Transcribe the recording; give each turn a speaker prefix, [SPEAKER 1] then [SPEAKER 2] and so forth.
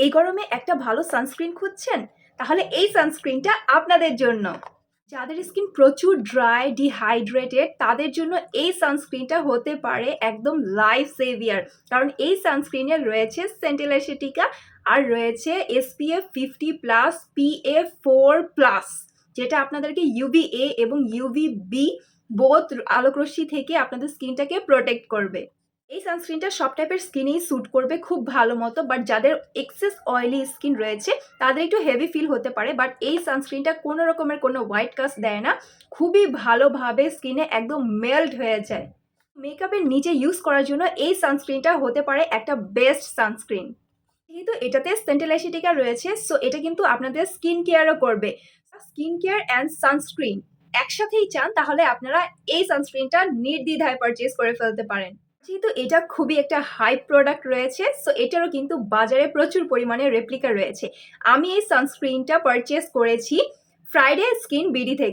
[SPEAKER 1] এই গরমে একটা ভালো সানস্ক্রিন খুঁজছেন? তাহলে এই সানস্ক্রিনটা আপনাদের জন্য। যাদের স্কিন প্রচুর ড্রাই, ডিহাইড্রেটেড তাদের জন্য এই সানস্ক্রিনটা হতে পারে একদম লাইফ সেভিয়ার। কারণ এই সানস্ক্রিনে রয়েছে সেন্টিলাইসেটিকা আর রয়েছে SPF 50+, PA4+, যেটা আপনাদেরকে UVA এবং UVB বোথ আলোকরশ্মি থেকে আপনাদের স্কিনটাকে প্রোটেক্ট করবে। এই সানস্ক্রিনটা সব টাইপের স্কিনেই স্যুট করবে খুব ভালো মতো, বাট যাদের এক্সেস অয়েলি স্কিন রয়েছে তাদের একটু হেভি ফিল হতে পারে। বাট এই সানস্ক্রিনটা কোনো রকমের কোনো হোয়াইট কাস্ট দেয় না, খুবই ভালোভাবে স্কিনে একদম মেল্ট হয়ে যায়। মেকআপের নিচে ইউজ করার জন্য এই সানস্ক্রিনটা হতে পারে একটা বেস্ট সানস্ক্রিন। যেহেতু এটাতে সেন্টিলাইসেটিকা রয়েছে, সো এটা কিন্তু আপনাদের স্কিন কেয়ারও করবে। স্কিন কেয়ার অ্যান্ড সানস্ক্রিন একসাথেই চান তাহলে আপনারা এই সানস্ক্রিনটা নির্দ্বিধায় পারচেজ করে ফেলতে পারেন। যেহেতু এটা খুবই একটা হাই প্রোডাক্ট রয়েছে, সো এটারও কিন্তু বাজারে প্রচুর পরিমাণে রেপ্লিকা রয়েছে। আমি এই সানস্ক্রিনটা পারচেজ করেছি ফ্রাইডে স্কিন বিডি থেকে।